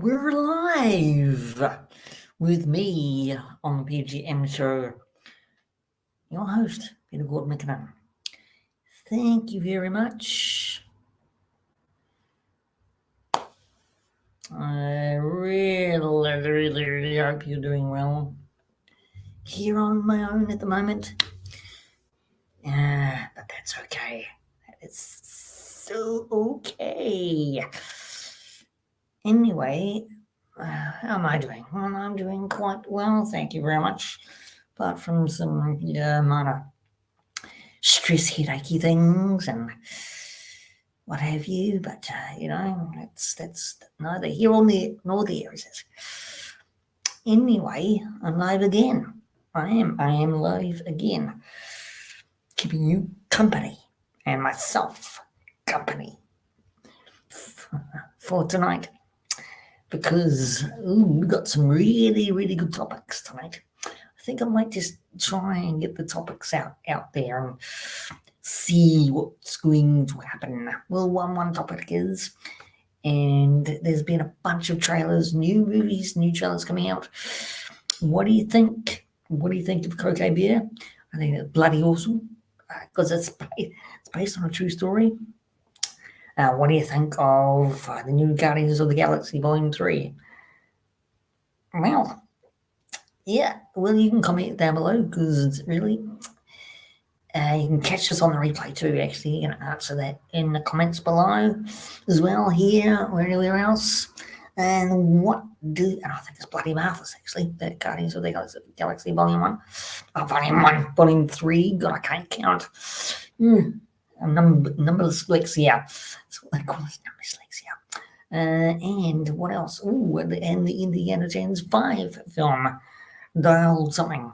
We're live with me on the P.G.M Show. Your host, Peter Gordon McKinnon. Thank you very much. I really hope you're doing well. Here on my own at the moment. But that's okay. It's so okay. Anyway, how am I doing? Well, I'm doing quite well, thank you very much. Apart from some minor stress, headachy things and what have you, but that's neither here nor there, is it? Anyway, I'm live again. I am live again, keeping you company and myself company for tonight, because we've got some really good topics tonight. I think I might just try and get the topics out there and see what's going to happen. Well, one topic is, and there's been a bunch of trailers, new trailers coming out. What do you think? What do you think of Cocaine Beer? I think it's bloody awesome, because it's based on a true story. What do you think of the new Guardians of the Galaxy Volume 3? Well, yeah, well, you can comment down below, because it's really, you can catch us on the replay too, actually. You can answer that in the comments below as well, here or anywhere else. And and I think it's bloody marvellous, actually, that Guardians of the Galaxy Volume 1. Volume 1, Volume 3, God, I can't count. Numberless dyslexia. That's what they call it, dyslexia. And what else? And the Indiana Jones 5 film, Dial something.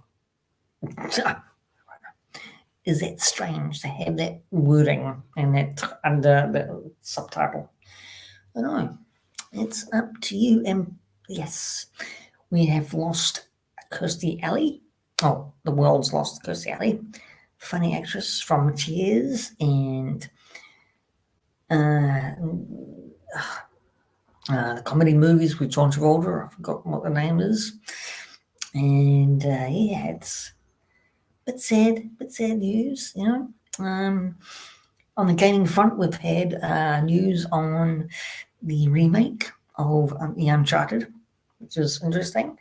Is that strange to have that wording and that under the subtitle? I know. It's up to you. And yes, we have lost Kirstie Alley. Oh, the world's lost Kirstie Alley. Funny actress from Cheers and the comedy movies with John Travolta. I forgot what the name is. And it's a bit sad news, you know. On the gaming front, we've had news on the remake of the Uncharted, which is interesting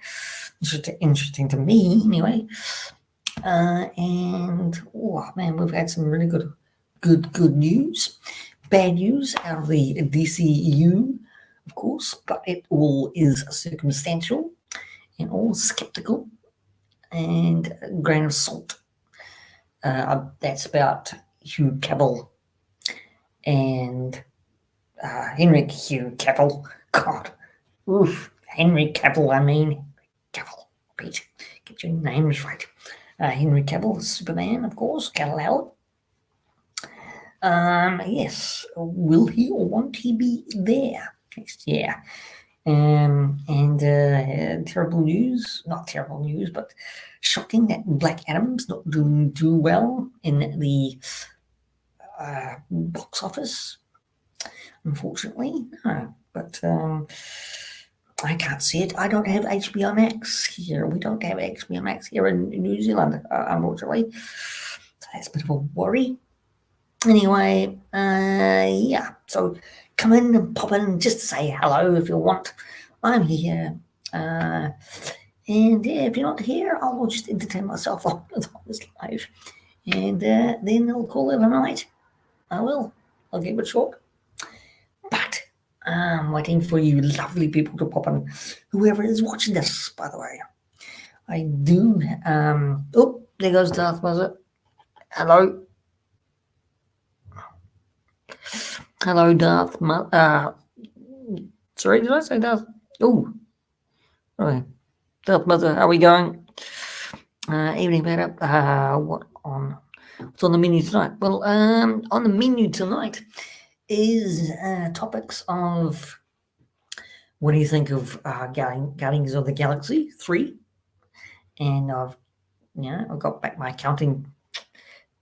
to me anyway. And oh man, we've had some really good news. Bad news out of the DCEU, of course, but it all is circumstantial and all skeptical and a grain of salt. That's about Hugh Cavill and Henry Hugh Cavill. God, Henry Cavill. I mean Cavill. Pete, get your names right. Henry Cavill, Superman, of course. Kal-El. Yes. Will he or won't he be there next year? And terrible news, not terrible news, but shocking that Black Adam's not doing too well in the box office, unfortunately. No, but I can't see it. I don't have HBO Max here. We don't have HBO Max here in New Zealand, unfortunately. So that's a bit of a worry. Anyway, yeah. So come in and pop in just to say hello if you want. I'm here. And yeah, if you're not here, I'll just entertain myself on this live. And then I'll call it a night. I will. I'll keep it short. But I'm waiting for you lovely people to pop in. Whoever is watching this, by the way. I do. Oh, there goes Darth Maul. Hello. Hello, Darth Maul. Sorry, did I say Darth? Oh, right. Darth Mother, how are we going? Evening, better. What's on the menu tonight? Well, on the menu tonight is topics of what do you think of Guardians of the Galaxy 3? And I've got back my counting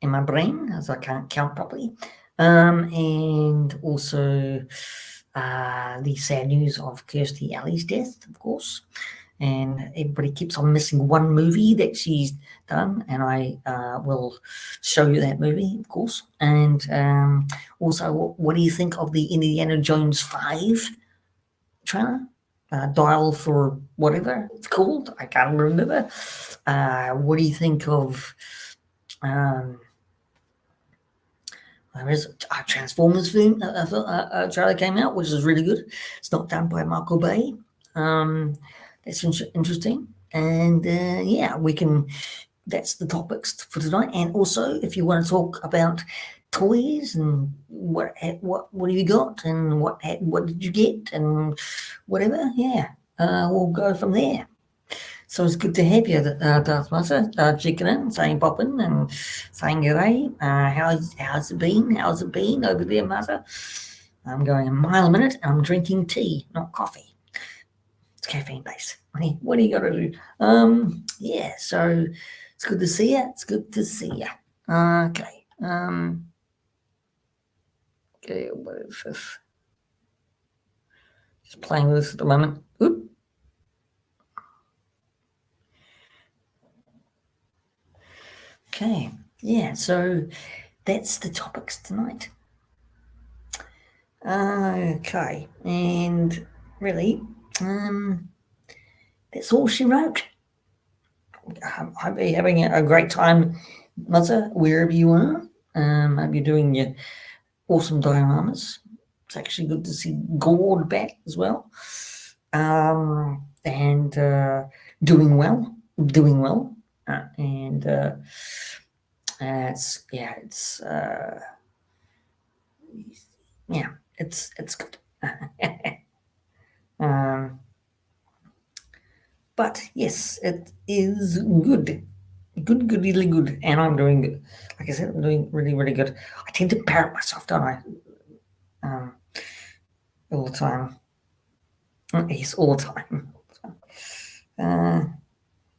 in my brain as I can't count properly. And also the sad news of Kirstie Alley's death, of course. And everybody keeps on missing one movie that she's done, and I will show you that movie, of course. And also, what do you think of the Indiana Jones 5 trailer? Dial for whatever it's called, I can't remember. What do you think of there's a Transformers film trailer came out, which is really good. It's not done by Michael Bay. That's interesting. And yeah, we can. That's the topics for tonight. And also, if you want to talk about toys and what have you got and what did you get and whatever, yeah, we'll go from there. So it's good to have you, Darth Master, checking in, saying popping and saying g'day. How's it been? How's it been over there, Master? I'm going a mile a minute and I'm drinking tea, not coffee. It's caffeine based. What do you got to do? Yeah, so it's good to see you. It's good to see you. Okay. Okay, what is this? Just playing with this at the moment. Oop. Okay, yeah, so that's the topics tonight. Okay, and really, that's all she wrote. I'll be having a great time, Mother, wherever you are. Hope you're doing your awesome dioramas. It's actually good to see Gord back as well. And doing well. And it's good. But yes, it is good, really good, and I'm doing good. Like I said, I'm doing really, really good. I tend to parrot myself, don't I? All the time. Yes, all the time.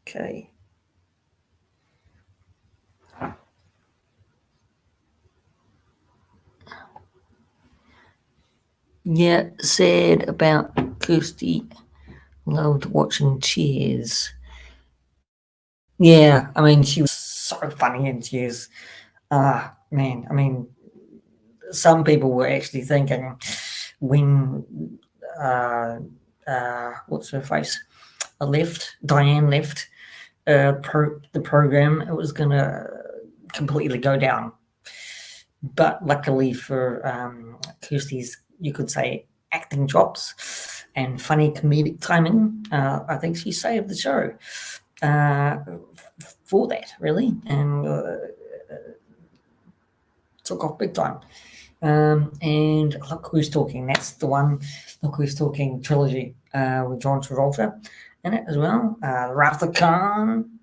Okay. Yeah, sad about Kirstie. Loved watching Cheers. Yeah, I mean, she was so funny in Cheers. Man, I mean, some people were actually thinking when what's her face Diane left the program, it was gonna completely go down. But luckily for Kirstie's, you could say, acting chops and funny comedic timing, I think she saved the show for that, really, and took off big time. And Look Who's Talking, that's the one. Look Who's Talking trilogy with John Travolta in it as well. Ratha Khan,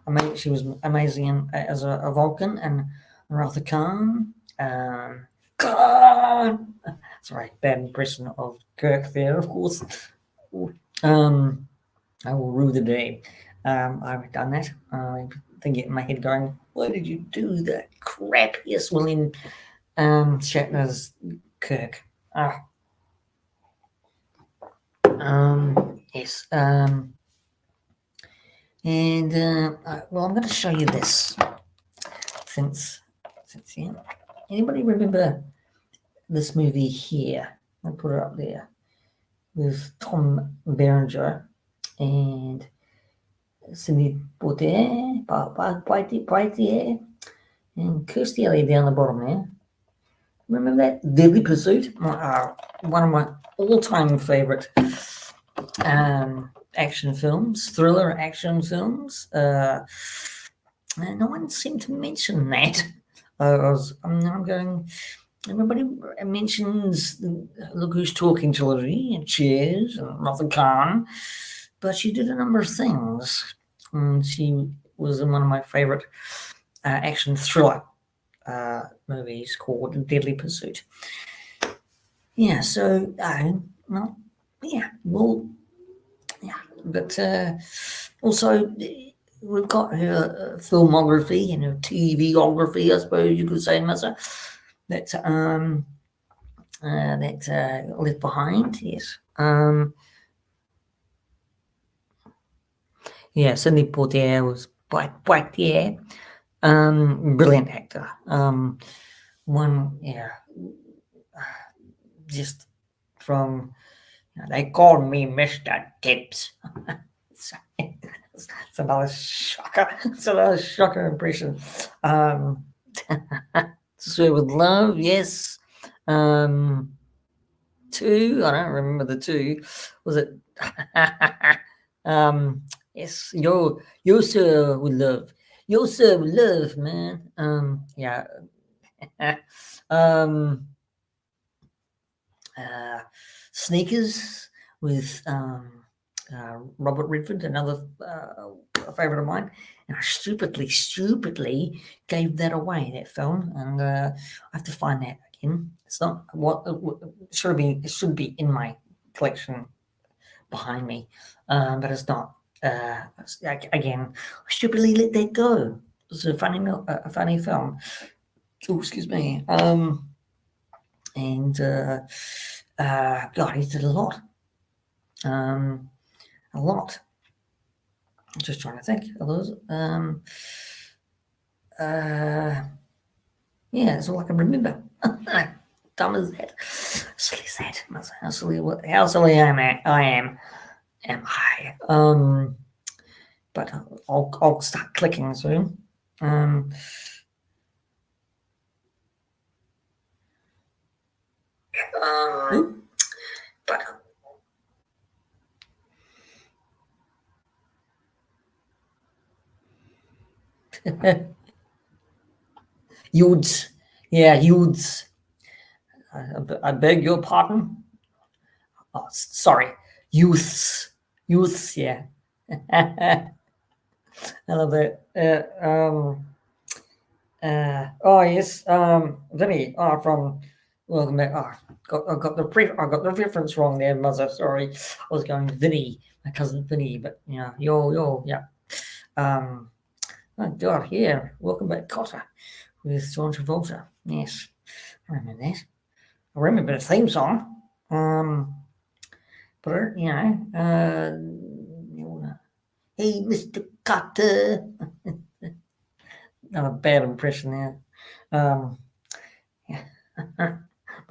I mean, she was amazing as a Vulcan, and Ratha Khan. Khan! Sorry, bad impression of Kirk there, of course. I will rue the day I've done that. I think in my head going, why did you do that crappiest William Shatner's Kirk? Yes. And well, I'm going to show you this. Since yeah, anybody remember this movie here? I'll put it up there with Tom Berenger and Sidney Poitier, and Kirstie Alley down the bottom there. Remember that? Deadly Pursuit? One of my all-time favorite action films, thriller action films. No one seemed to mention that. I'm going. Everybody mentions Look Who's Talking trilogy and Cheers and Ratha Khan, but she did a number of things. She was in one of my favorite action thriller movies called Deadly Pursuit. Yeah, so but also we've got her filmography and her TVography, I suppose you could say, Massa. That that Left Behind. Yes. Yeah, Sidney Poitier was Poitier. Brilliant actor. One, yeah, just from they call me Mr. Tibbs. It's another shocker. It's another shocker impression. Swear with Love, yes. Two, I don't remember the two. Was it? Yes, yo, sir with love. Yo, sir with love, man. Yeah. um, Sneakers with Robert Redford, another favorite of mine, and I stupidly gave that away, that film, and I have to find that again. It's not what it should be. It should be in my collection behind me, but it's not. Again, I stupidly let that go. It's a funny film. Oh, excuse me. And God, he did a lot. A lot. I'm just trying to think of those. Yeah, that's all I can remember. Dumb as that. Silly as that. How silly am I? But I'll start clicking soon. But youths, yeah, youths. I beg your pardon. Oh, sorry, youths. Yeah, I love that. Oh yes, Vinny. Oh, from welcome back. I got the reference wrong there, mother. Sorry, I was going Vinny, my cousin Vinny, but yeah, yeah. Oh God, yeah. Welcome back, Cotter, with John Travolta. Yes, I remember that. I remember the theme song. But hey, Mr. Cotter. Not a bad impression there. Yeah.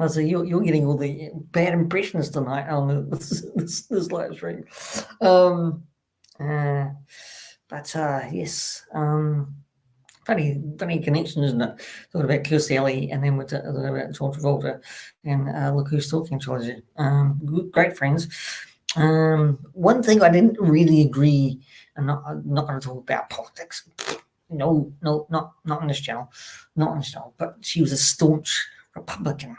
So you're getting all the bad impressions tonight on this live stream. But yes, funny connection, isn't it? Talking about Kirstie Alley, and then we're talking about John Travolta, and Look Who's Talking trilogy. Great friends. One thing I didn't really agree, and I'm not going to talk about politics. No, not on this channel, not on this channel. But she was a staunch Republican,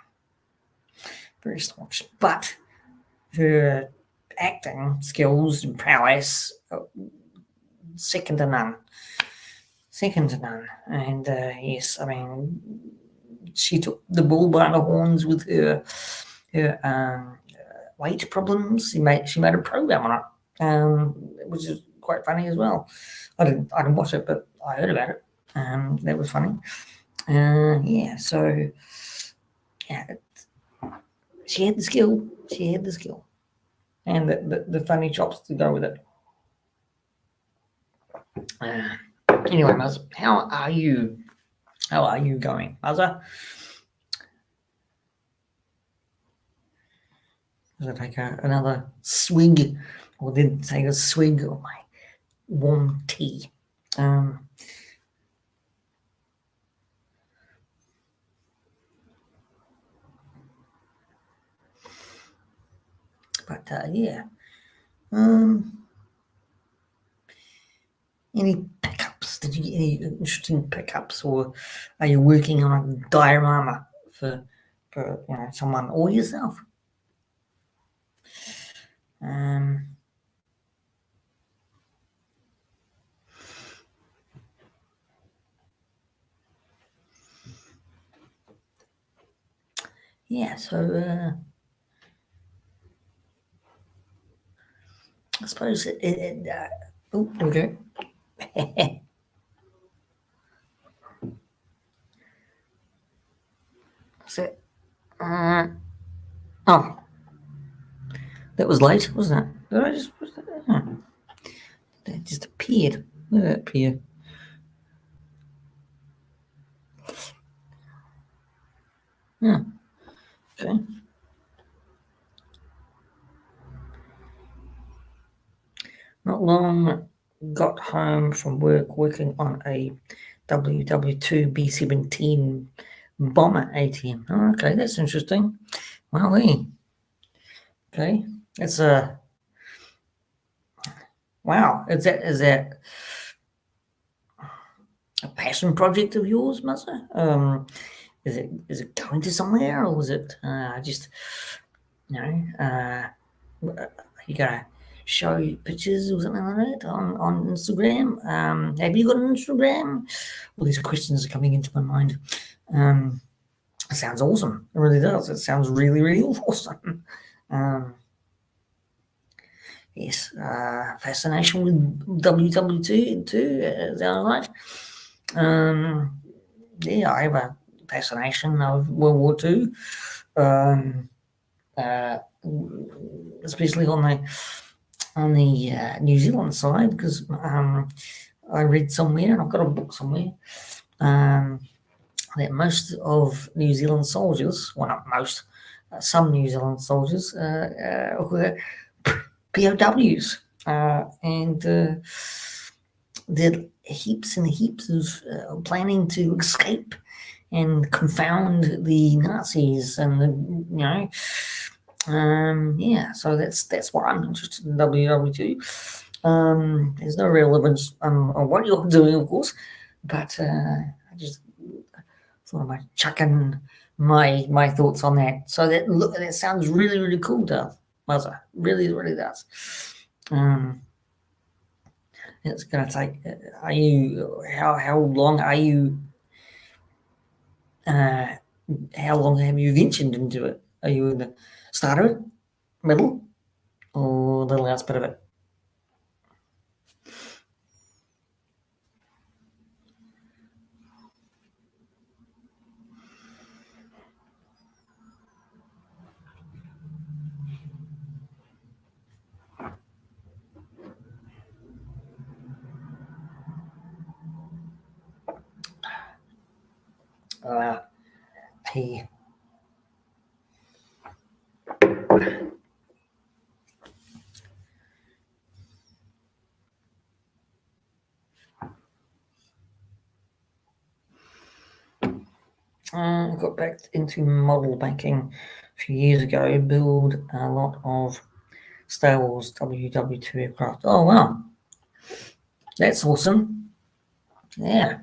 very staunch. But her acting skills and prowess, second to none. And yes, I mean, she took the bull by the horns with her weight problems. She made a program on it, which is quite funny as well. I didn't watch it, but I heard about it. That was funny. Yeah, so yeah, she had the skill. And the funny chops to go with it. Anyway, Muzz, how are you? How are you going, Muzzer? I'm gonna take another swig, or did take a swig of my warm tea. But yeah. Any pickups? Did you get any interesting pickups, or are you working on a diorama for someone or yourself? Yeah, so I suppose oh, there we go. That's it. Oh, that was late, wasn't it? Did I just? That just appeared. Where did it appear? Yeah. Okay. Not long got home from work working on a WW2 B-17 bomber ATM. Oh, okay, that's interesting. Wow, okay, that's a wow. Is that a passion project of yours, Muzzer? Is it going to somewhere, or was it just you gotta show pictures or something like that on Instagram? Have you got an Instagram? All these questions are coming into my mind. It sounds awesome. It really does. It sounds really, really awesome. Yes, fascination with WW2 too. Sounds like. Yeah, I have a fascination of World War Two, uh, especially on the New Zealand side, because I read somewhere, and I've got a book somewhere, that most of New Zealand soldiers, well, not most, some New Zealand soldiers were POWs, and did heaps and heaps of planning to escape and confound the Nazis, and yeah. So that's why I'm interested in WW2. There's no relevance on what you're doing, of course, but I just thought I might chuck in my thoughts on that. So that sounds really, really cool, does Muzzer? Really, really does. It's gonna take. Are you? How long are you? How long have you ventured into it? Are you in the start of it, middle, or the last bit of it? Uh, he got back into model banking a few years ago. Build a lot of Star Wars WW2 aircraft. Oh wow, that's awesome. Yeah.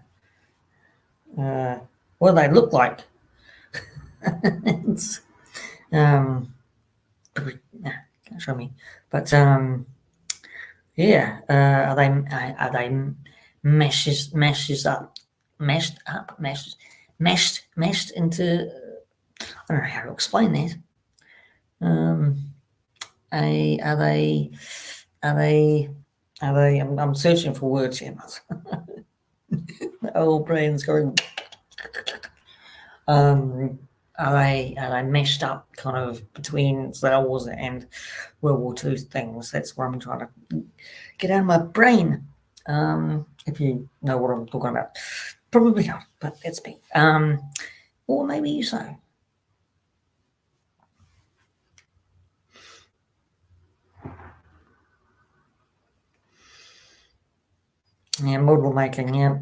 What do they look like? It's, can't show me, but yeah. Are they meshed into? I don't know how to explain that. Are they? Are they? Are they? I'm searching for words here. The old brain's going. Are they meshed up kind of between Star Wars and World War Two things? That's what I'm trying to get out of my brain. If you know what I'm talking about, probably not, but that's me. Or maybe you so. Yeah, model making. Yeah,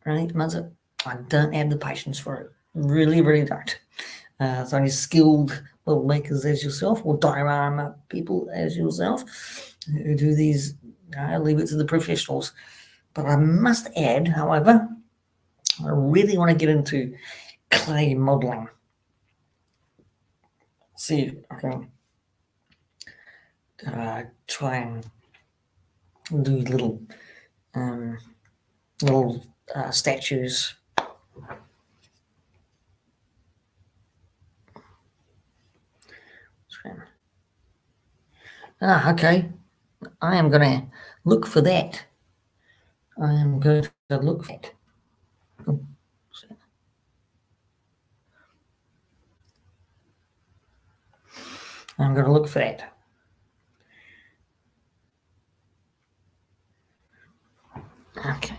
right, Muzzer. I don't have the patience for it. Really, really don't. It's only skilled model makers as yourself, or diorama people as yourself, who do these. Leave it to the professionals. But I must add, however, I really want to get into clay modeling. See if I can try and do um, little statues. Okay. I am going to look for that. I am going to look for that. I'm going to look for that. Okay.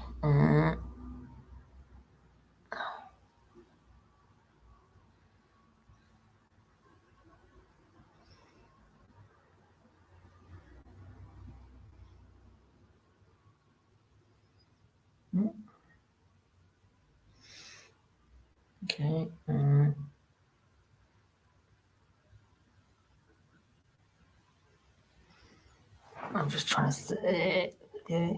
Okay. I'm just trying to. Yeah.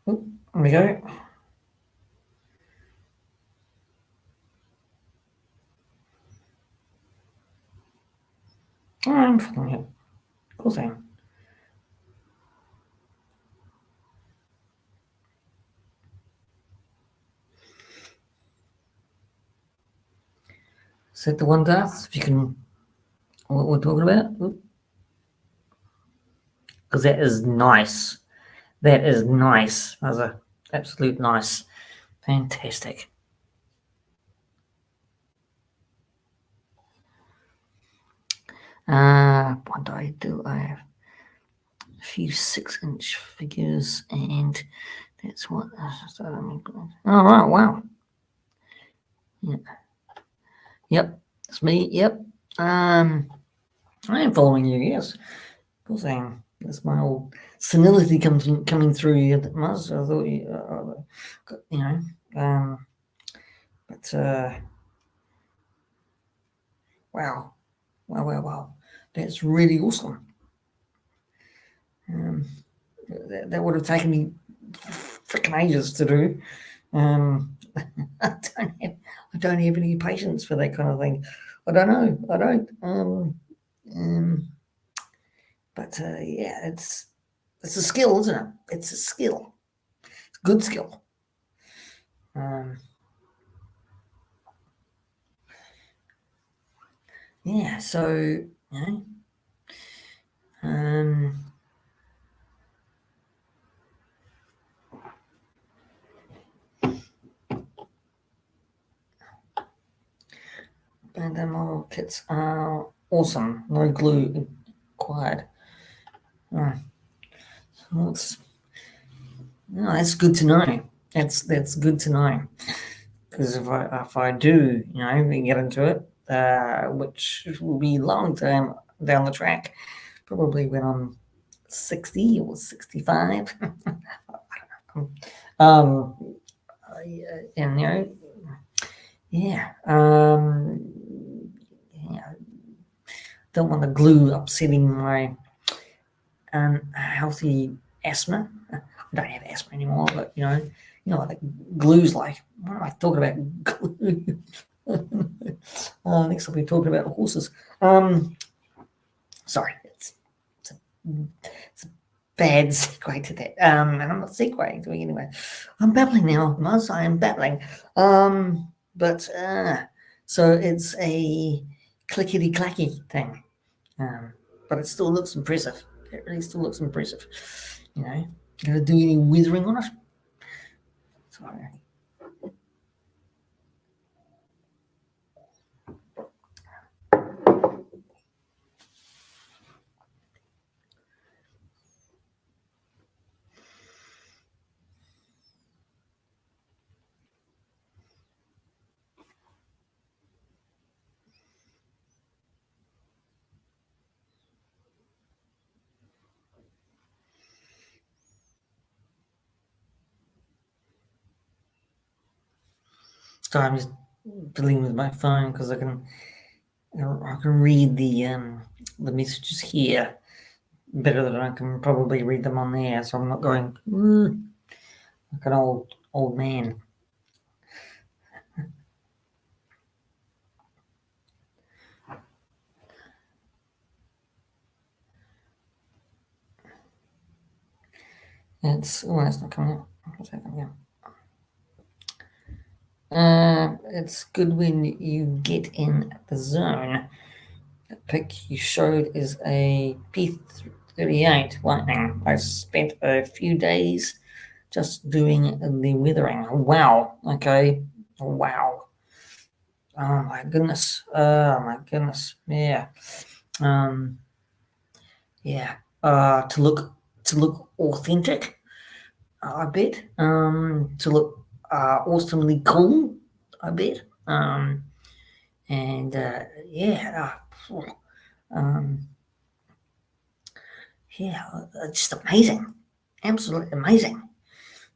There we go. Oh, I'm following it. Of course I am. Is that the one, Darth? If you can. What we're talking about? Because that is nice. That is nice. That's a absolute nice. Fantastic. What do I do? I have a few 6-inch figures, and that's what. Oh, right, wow. Yeah. Yep, it's me. Yep. I am following you. Yes, of course I am. That's my old senility coming through you, Muzz. I thought you know. But wow, wow. That's really awesome. That would have taken me freaking ages to do. I don't have any patience for that kind of thing. I don't know. I don't. But yeah, it's a skill, isn't it? It's a skill. It's a good skill. Yeah. So you know, Bandai model kits are awesome. No glue required. That's good to know. That's good to know. Because if I do, get into it, which will be long term down the track, probably when I'm 60 or 65. um, and yeah, yeah, don't want the glue upsetting my healthy asthma. I don't have asthma anymore, but what the glue's like. What am I talking about? Glue. Next, I'll be talking about horses. Sorry, it's a bad segue to that. And I'm not segueing to it anyway. I'm babbling now, Muzz. I am babbling. But so it's a clickety clacky thing. But it still looks impressive. It really still looks impressive. Gonna do any withering on it? Sorry. So I'm just fiddling with my phone because I can read the messages here better than I can probably read them on there. So I'm not going like an old man. It's not coming up. What's happening? It's good when you get in the zone. The pic you showed is a P38 Lightning. I spent a few days just doing the withering. Wow. Okay. Wow. Oh my goodness. Oh my goodness. Yeah. Um, yeah. To look authentic, I bet. To look awesomely cool, I bet. And yeah. Um, yeah. Just amazing. Absolutely amazing.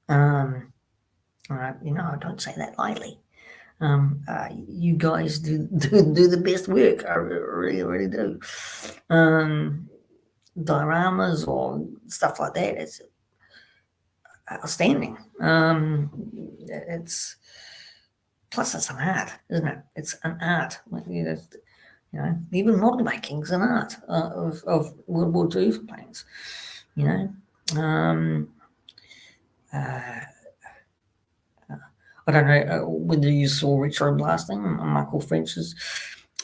Um, I don't say that lightly. You guys do the best work. I really, really do. Um, Dioramas or stuff like that. It's outstanding. It's plus it's an art, isn't it? It's an art. Even model making's an art of World War II planes. You know, uh, I don't know whether you saw Retro Blasting, Michael French's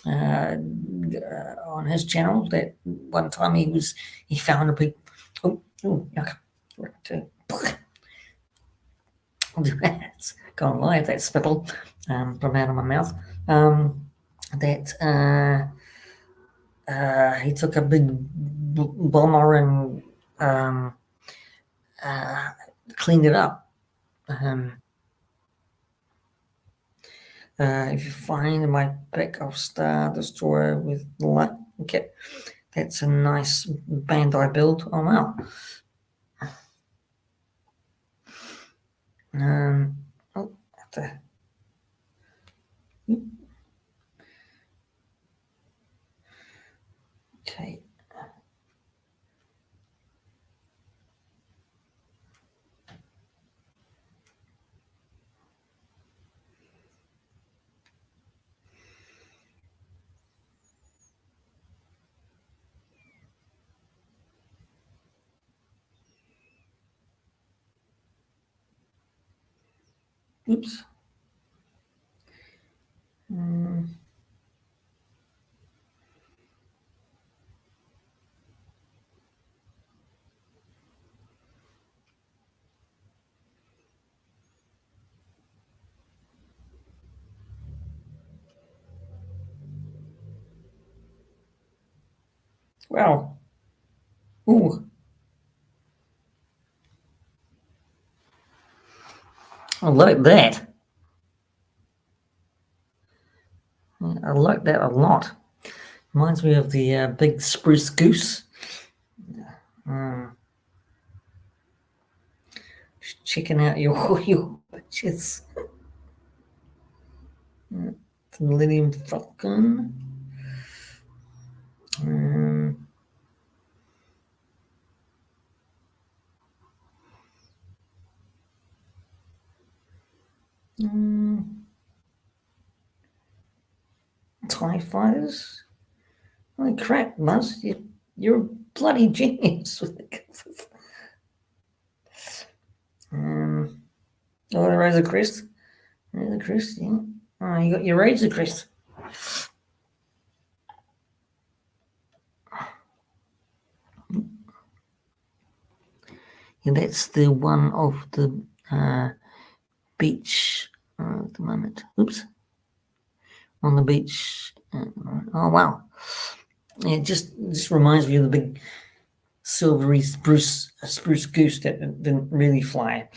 on his channel. That one time he found a big yuck. It's gone live. That spittle from out of my mouth. That he took a big bomber and um, uh, cleaned it up. Um, if you find my pick of Star Destroyer with light, okay, that's a nice Bandai build. Oh wow. Um, oh, have to, okay. Oops. Um, well, ooh, I like that. I like that a lot. Reminds me of the big spruce goose. Um, checking out your pictures. The Millennium Falcon. Um, um, TIE fighters. Holy crap, Muzz, you're a bloody genius. um, oh, the Razor Crest. Razor Crest, yeah. Oh, you got your Razor Crest. Yeah, that's the one of the beach at the moment. Oops. On the beach. Oh, wow. Yeah, it just reminds me of the big silvery spruce goose that didn't really fly.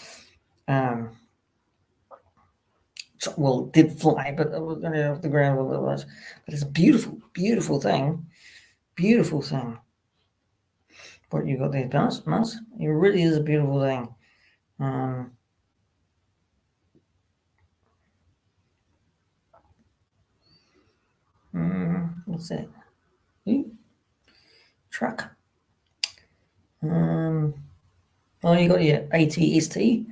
Um, well, it did fly, but it was off the ground. Well, it was, but it's a beautiful, beautiful thing. Beautiful thing. What you got there, Mouse? It really is a beautiful thing. Um, what's that? Ooh, truck. Oh, you got your ATST.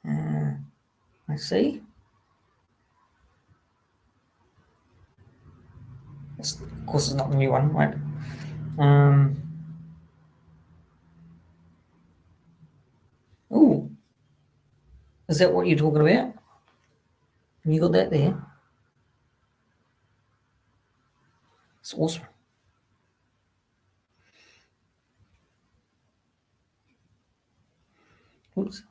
I see. Of course, it's not the new one, right? Um, oh, is that what you're talking about? You got that there? It's awesome. Oops.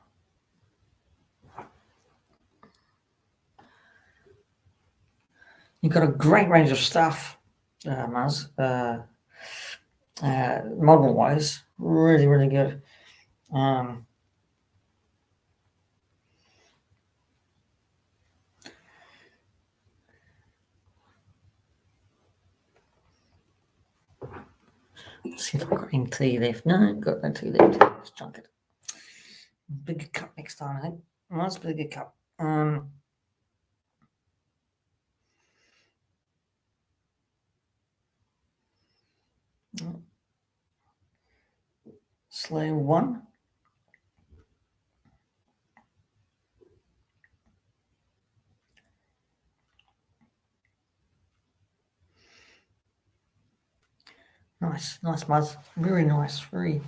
You've got a great range of stuff, Muzz. Model-wise, really, really good. Let's see if I've got any tea left. No, got no tea left. Let's chunk it. Bigger cup next time, I think. Nice bigger cup. Slow one. Nice, nice, Muzz. Very nice, very.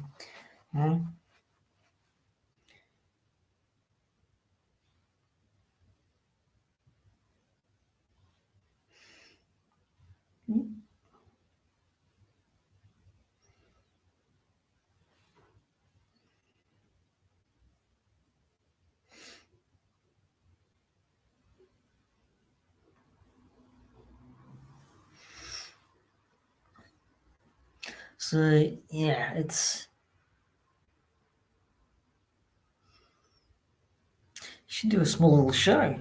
So yeah, it's. You should do a small little show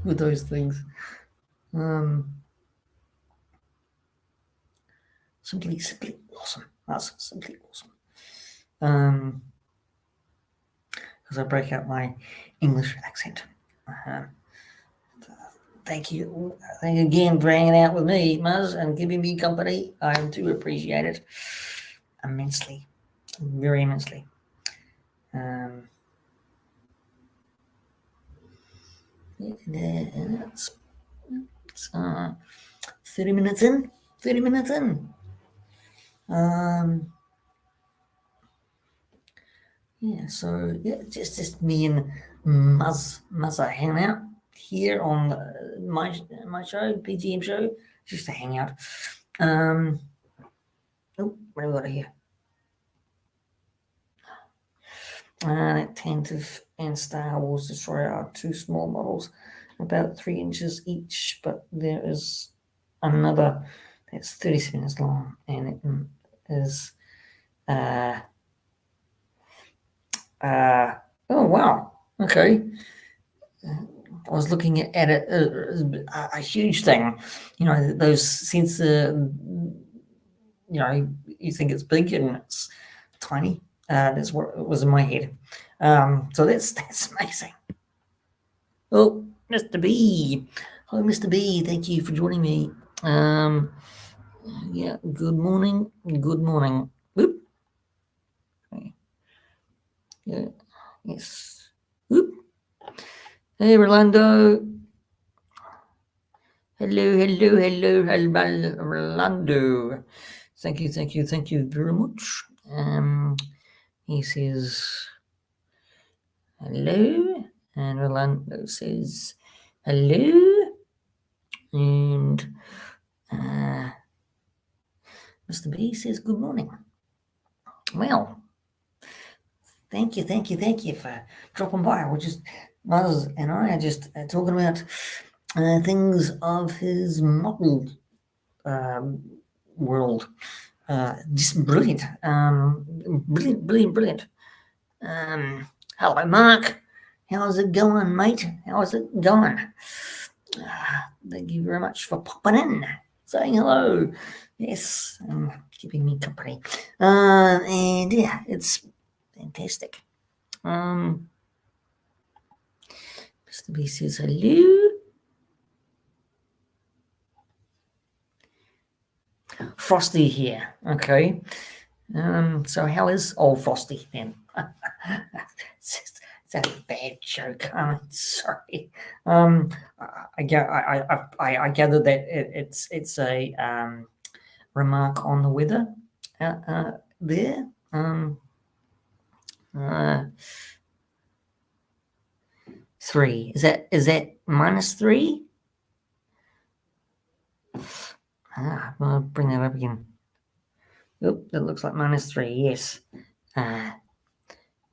with those things. Simply awesome. That's simply awesome. As I break out my English accent. Thank you again for hanging out with me, Muzz, and giving me company. I do appreciate it immensely, very immensely. It's 30 minutes in. 30 minutes in. Yeah, so yeah, just me and Muzz are hanging out here on my show, P.G.M Show, just to hang out. Oh, what have we got here? Tantive and Star Wars Destroyer are two small models, about 3 inches each, but there is another that's 37 inches long, and it is oh wow, okay. I was looking at it, a huge thing, those sensor, you think it's big and it's tiny. That's what it was in my head. So that's amazing. Oh, Mr. B. Hello, Mr. B. Thank you for joining me. Yeah, good morning. Good morning. Whoop. Okay. Yeah, yes. Whoop. Hey, Rolando. Hello, Rolando. Thank you very much. He says hello, and Rolando says hello, and Mr. B says good morning. Well, thank you for dropping by. We're just Muzz and I are just talking about things of his model world. Just brilliant. Brilliant. Hello, Mark. How's it going, mate? How's it going? Thank you very much for popping in, saying hello. Yes, keeping me company. And yeah, it's fantastic. Mr. B says hello. Frosty here. Okay. So how is old Frosty then? It's a bad joke. Sorry. I gather that it's a remark on the weather there. 3. Is that -3? I'll bring that up again. Oop, that looks like -3. Yes.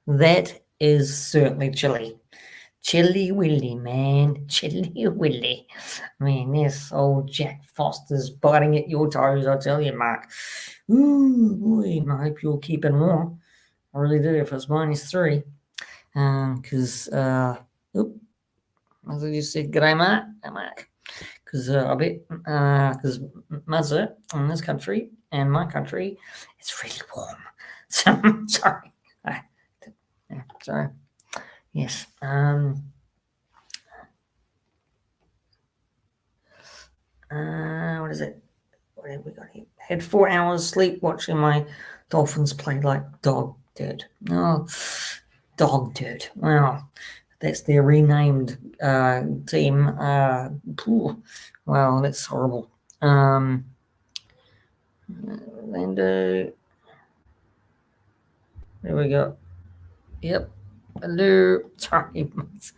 That is certainly chilly. Chilly Willy, man. Chilly Willy. I mean, this old Jack Foster's biting at your toes, I tell you, Mark. Ooh, boy, I hope you're keeping warm. I really do, if it's -3. Because, as I just said, g'day, Mark. Hey, Mark. Because I bet, because Muzzer in this country and my country, it's really warm. So, sorry. Sorry. Yes. What is it? What have we got here? Had 4 hours sleep watching my Dolphins play like dog dirt. Oh, dog dirt. Wow. That's their renamed team. Wow, that's horrible. And there we go. Yep. Hello. Sorry. Let's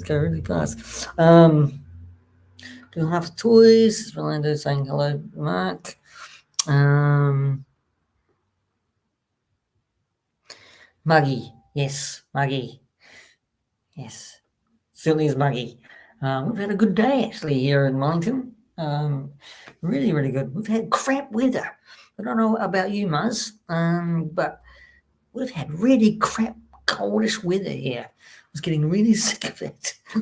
go really fast. Do have toys. Rolando saying hello, Mark. Muggy. Yes, Muggy. Yes. Certainly is muggy. We've had a good day actually here in Wellington. Really, really good. We've had crap weather. I don't know about you, Muzz, but we've had really crap, coldish weather here. I was getting really sick of it. I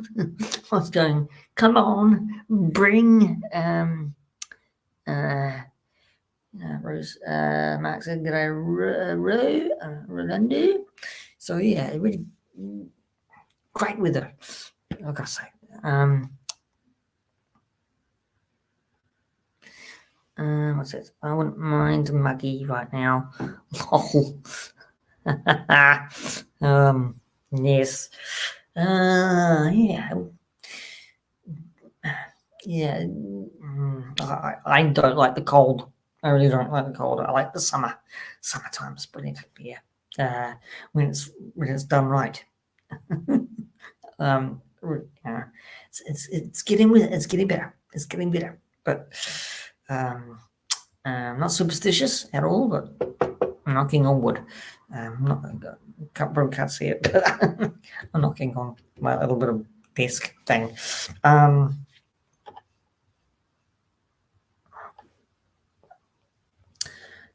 was going, come on, bring Rose. Mark said, "G'day, Rolando." So yeah, really great weather. I gotta say. What's it? I wouldn't mind muggy right now. Oh. Yes. Yeah. Yeah. I don't like the cold. I really don't like the cold. I like the summer. Summertime's brilliant. Yeah. When it's done right. It's getting with it. It's getting better. It's getting better. But not superstitious at all. But knocking on wood. Probably can't see it, but I'm knocking on my little bit of desk thing.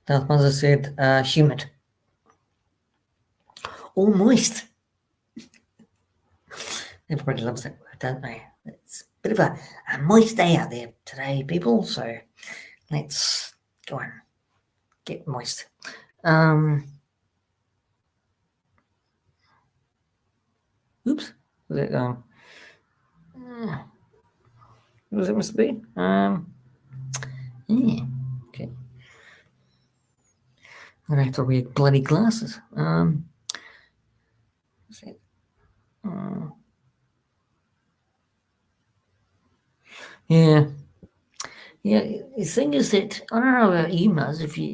Darth Mother said, humid. All moist. Everybody loves that word, don't they? It's a bit of a moist day out there today, people. So let's go and get moist. Oops, where's it going? What does it must be? Yeah, okay. I don't have to wear bloody glasses. What's that? Yeah. Yeah, the thing is that I don't know about you, Muzz. If you,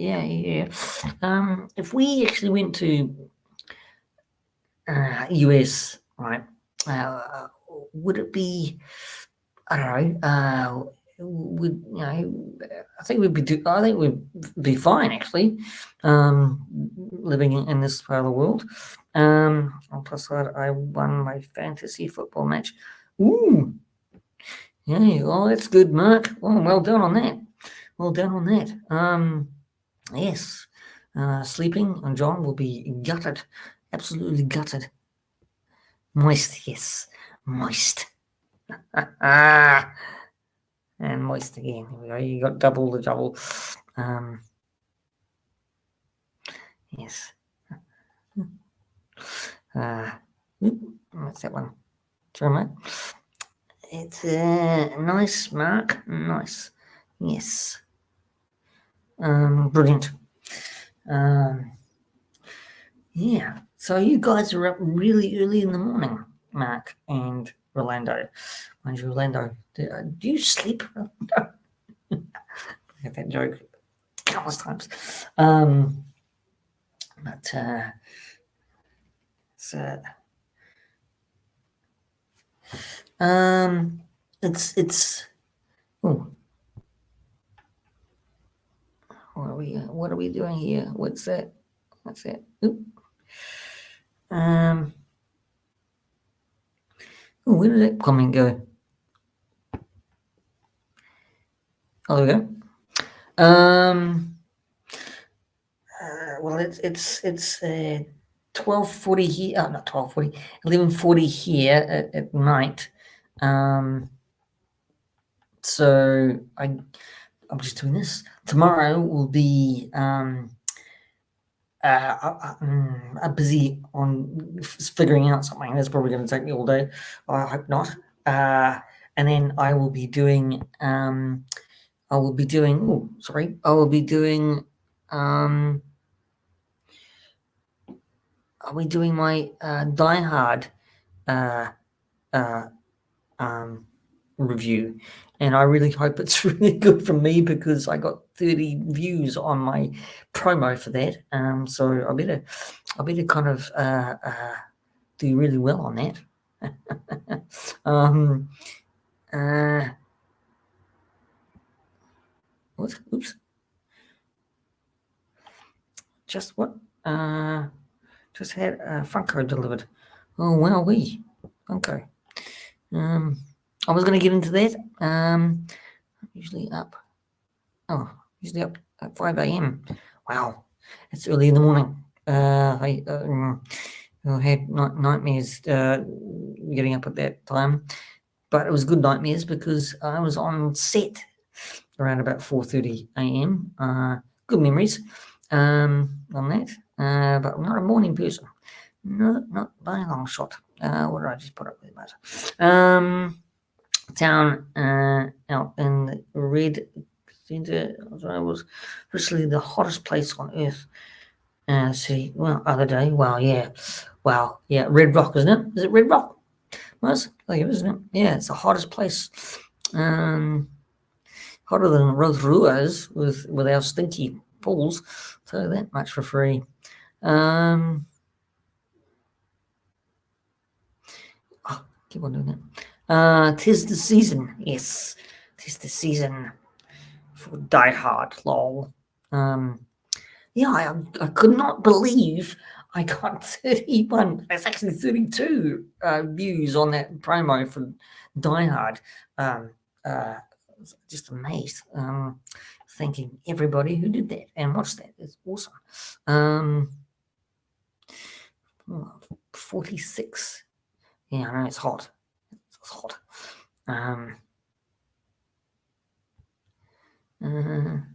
if we actually went to US, right? Would it be? I don't know. Would I think we'd be. I think we'd be fine actually, living in this part of the world. Plus, I won my fantasy football match. Ooh, yeah. Oh, that's good, Mark. Oh, well done on that. Well done on that. Yes. Sleeping and John will be gutted. Absolutely gutted. Moist, yes. Moist. And moist again. Here we go. You got double the double. Yes. What's that one? Termite. It's nice, Mark. Nice. Yes. Brilliant. Yeah. So you guys are up really early in the morning, Mark and Rolando. Mind you, Rolando, do you sleep? I had that joke countless times. But it's oh, what are we doing here? What's that? Oop. Oh, where did that comment go? Oh, there we go. Well, it's 12:40 here. Oh, not 12:40. 11:40 here at night. So I'm just doing this. Tomorrow will be busy on figuring out something. That's probably going to take me all day. I hope not. And then I will be doing. I will be doing. Oh, sorry. I will be doing. Are we doing my Die Hard review? And I really hope it's really good for me because I got 30 views on my promo for that. So I better kind of do really well on that. What? Oops. Just what? Just had a Funko delivered. Oh, wow, okay. I was going to get into that. Usually up. Oh, usually up at 5 a.m. Wow, it's early in the morning. I had nightmares getting up at that time, but it was good nightmares because I was on set around about 4:30 a.m. Good memories on that, but I'm not a morning person. No, not by a long shot. What did I just put up there, mate? Town out in the red centre was literally the hottest place on earth. See, well, other day, yeah, Red Rock, isn't it? Is it Red Rock? Was I think it is, isn't it? Yeah, it's the hottest place. Hotter than Rotorua's with our stinky pools. So that much for free. Keep on doing that. 'Tis the season. Yes, 'tis the season for Die Hard. Lol. Yeah, I could not believe I got 31. It's actually 32 views on that promo for Die Hard. Just amazed. Thanking everybody who did that and watched that. It's awesome. 46. Yeah, I know it's hot. It's hot.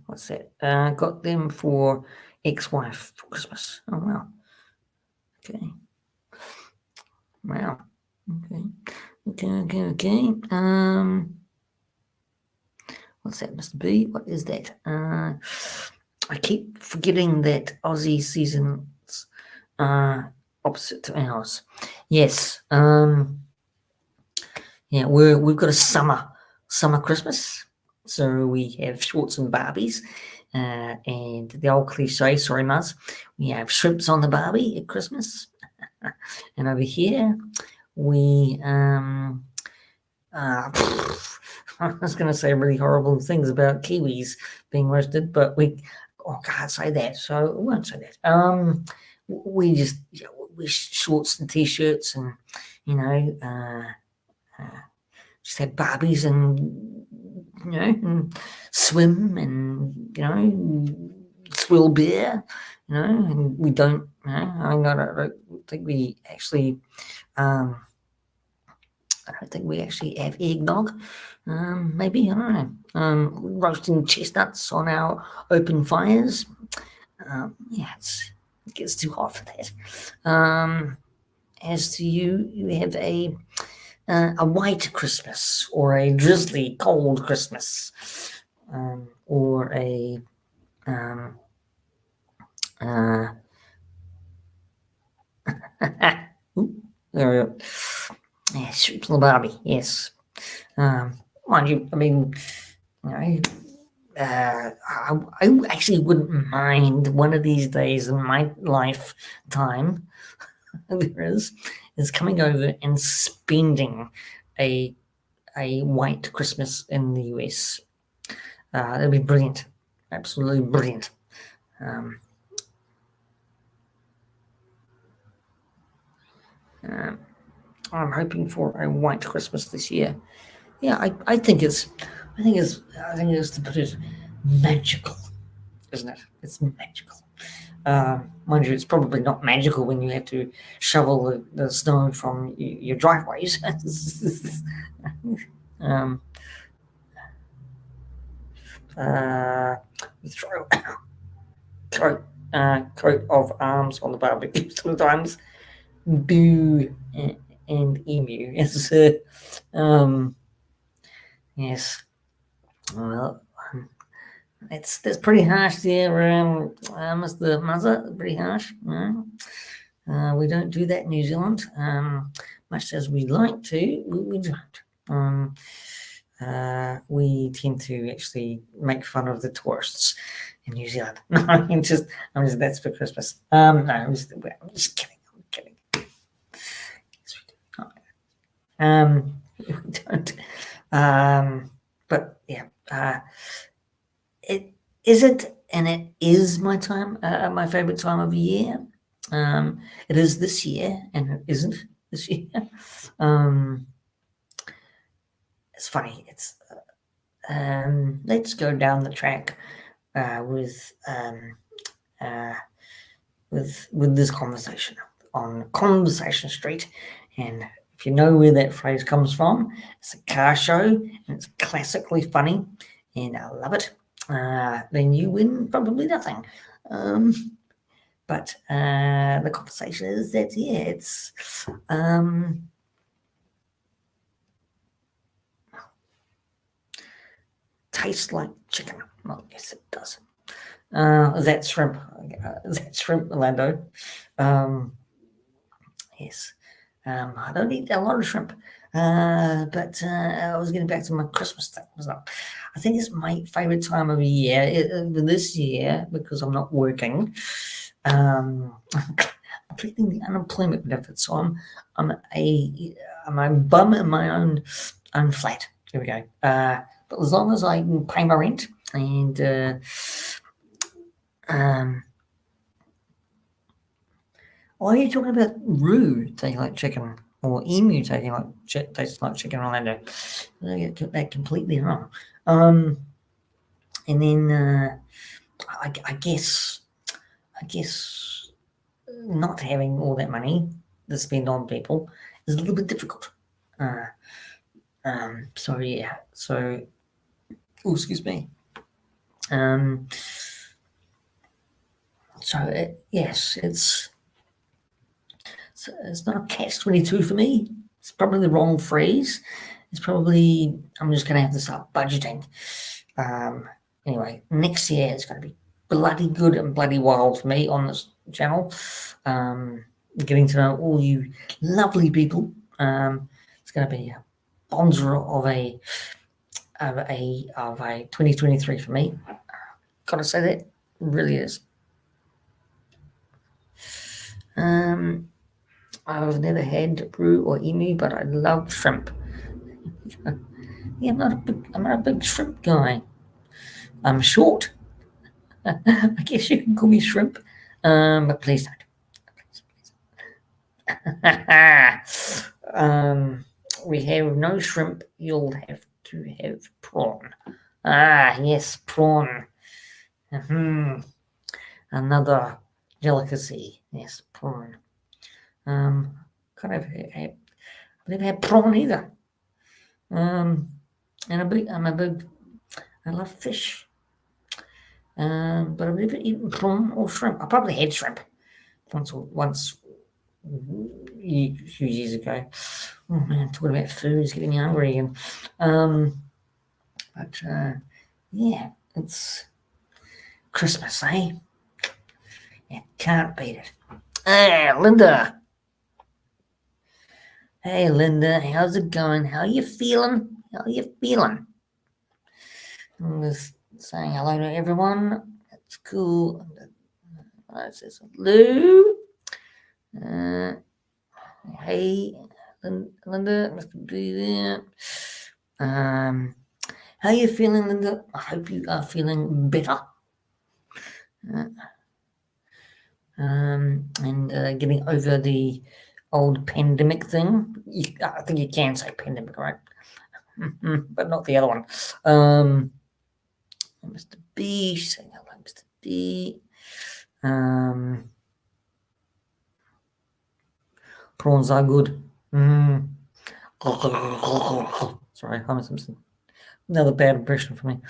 What's that? Got them for ex-wife for Christmas. Oh wow. Okay. Wow. Okay. What's that, Mr. B? What is that? I keep forgetting that Aussie seasons opposite to ours. Yes. Yeah, we've got a summer Christmas. So we have shorts and Barbies, and the old cliche, sorry, Muzz, we have shrimps on the Barbie at Christmas. And over here, we, I was going to say really horrible things about kiwis being roasted, but we can't say that, so we won't say that. We just we shorts and t-shirts, and just have Barbies and and swim and swill beer, and we don't. I don't think we actually. I don't think we actually have eggnog. Maybe I don't know. Roasting chestnuts on our open fires. Yeah, it gets too hot for that. As to you have a white Christmas or a drizzly cold Christmas, or a there we go. Yeah, shrimps on the Barbie. Yes. Mind you, I mean, I actually wouldn't mind one of these days in my lifetime. There is coming over and spending a white Christmas in the US. That'd be brilliant, absolutely brilliant. I'm hoping for a white Christmas this year. Yeah, I think it's to put it magical, isn't it? It's magical. Mind you, it's probably not magical when you have to shovel the snow from your driveways. um, throw coat of arms on the barbecue sometimes. Boo and emu. Yes, yes. Well, that's pretty harsh there, Mr. Muzzer. Pretty harsh. We don't do that in New Zealand, much as we'd like to. We don't. We tend to actually make fun of the tourists in New Zealand. No, I'm just that's for Christmas. No, I'm just kidding. I'm kidding. We don't. But yeah, it isn't, and it is my favorite time of year. It is this year, and it isn't this year. It's funny. It's let's go down the track with this conversation on Conversation Street, and if you know where that phrase comes from, it's a car show, and it's classically funny, and I love it. Then you win probably nothing. But the conversation is that it's tastes like chicken. Well, yes, it does. That shrimp, Orlando. Yes. I don't eat a lot of shrimp, but I was getting back to my Christmas thing. I think it's my favorite time of year this year because I'm not working. I'm collecting the unemployment benefits, so I'm a bum in my own flat. Here we go. But as long as I can pay my rent and why are you talking about Roo tasting like chicken or emu tasting like chicken, Orlando? I get that completely wrong. And then I guess not having all that money to spend on people is a little bit difficult. So yeah. So, excuse me. So yes, it's not a catch-22 for me. It's probably the wrong phrase. It's probably I'm just going to have to start budgeting. Anyway, next year it's going to be bloody good and bloody wild for me on this channel. Getting to know all you lovely people. It's going to be a bonzer of a 2023 for me. Gotta say that, it really is. I've never had brew or emu, but I love shrimp. Yeah, I'm not a big shrimp guy. I'm short. I guess you can call me shrimp, but please don't. We have no shrimp. You'll have to have prawn. Ah, yes, prawn. Another delicacy. Yes, prawn. I've never had prawn either. And I love fish. But I've never eaten prawn or shrimp. I probably had shrimp once a few years ago. Oh man, talking about food is getting me hungry again. But yeah, it's Christmas, eh? You can't beat it. Hey, Linda. Hey, Linda, how's it going? How you feeling? I'm just saying hello to everyone. That's cool. It says hello. Hey, Linda, must be there. How you feeling, Linda? I hope you are feeling better. And getting over the old pandemic thing. I think you can say pandemic, right? But not the other one. Mr. B, saying hello, Mr. B. Prawns are good. Sorry, Homer Simpson. Another bad impression for me.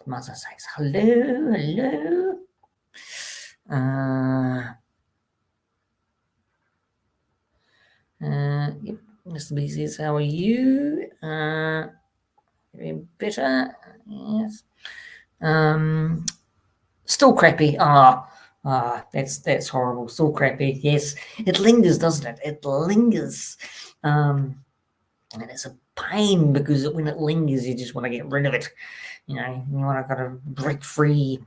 Mother says hello, hello. Yep, Mr. B says, how are you? Very better, yes. Still crappy. That's horrible. Still crappy. Yes, it lingers, doesn't it? It lingers, and it's a pain because when it lingers, you just want to get rid of it. You know, you want to kind of break free.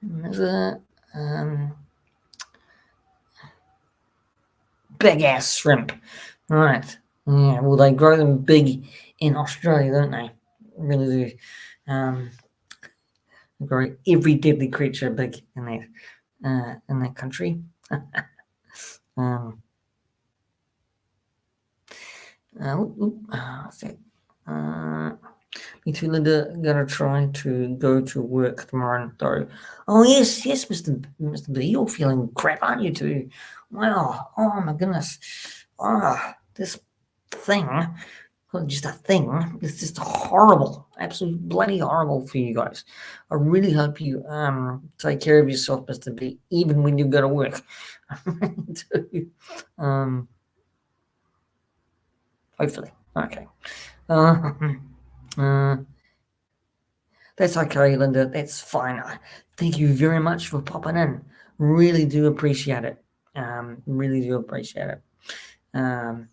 There's a big ass shrimp, right? Yeah, well, they grow them big in Australia, don't they? Really do. Grow every deadly creature big in that country. What's that? Me too, Linda. Gonna try to go to work tomorrow though. Oh yes, Mr. B, you're feeling crap, aren't you too? Wow. Oh my goodness. This thing, not just a thing. It's just horrible, absolutely bloody horrible for you guys. I really hope you take care of yourself, Mr. B, even when you go to work. Hopefully, okay. That's okay, Linda. That's fine. Thank you very much for popping in. Really do appreciate it. Really do appreciate it. And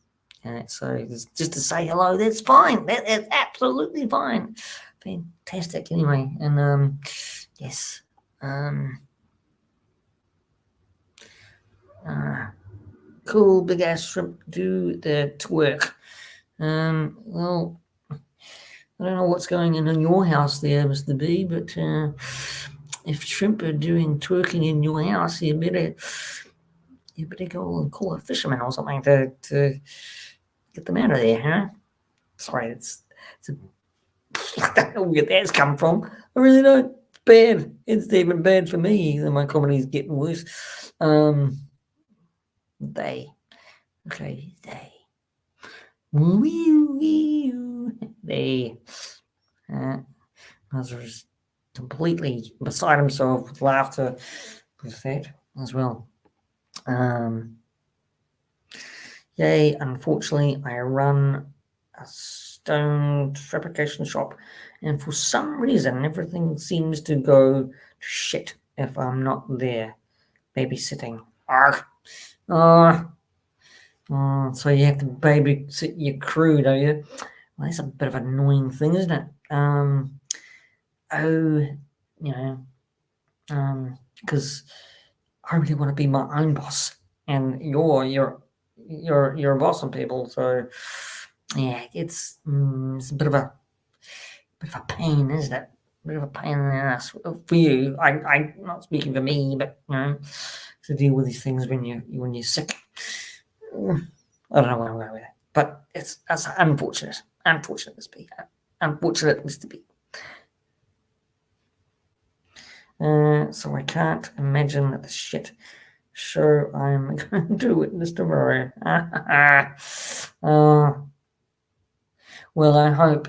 so just to say hello, that's fine. That's absolutely fine. Fantastic. Anyway, and yes. Cool big ass shrimp do the twerk. Well, I don't know what's going on in your house there, Mr. B, but if shrimp are doing twerking in your house, you better go and call a fisherman or something to get them out of there, huh? Sorry, I don't know where that's come from. I really don't. It's bad. It's even bad for me. My comedy's getting worse. They. They. Nazar's completely beside himself with laughter with that as well. Yay, unfortunately, I run a stone fabrication shop, and for some reason, everything seems to go to shit if I'm not there babysitting. So you have to babysit your crew, don't you? Well, that's a bit of an annoying thing, isn't it? Because I really want to be my own boss, and you're a boss on people. So yeah, it's a bit of a pain, isn't it? A bit of a pain in the ass for you. I'm not speaking for me, but to deal with these things when you're sick. I don't know where I'm going with it, but that's unfortunate. Unfortunate, Mr. B. Unfortunate, Mr. B. So I can't imagine the shit show I'm going to do with Mr. Murray. Well, I hope,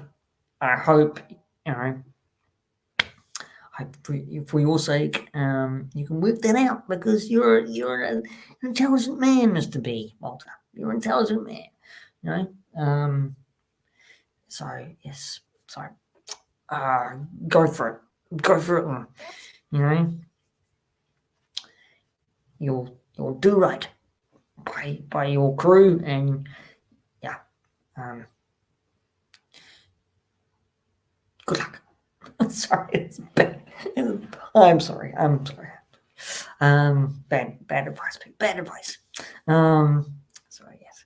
for your sake, you can work that out because you're an intelligent man, Mr. B, Walter. You're an intelligent man, So yes, so go for it. Go for it, and you'll do right by your crew, and yeah, good luck. Sorry, it's bad. I'm sorry. Bad advice. Bad advice. Sorry, yes.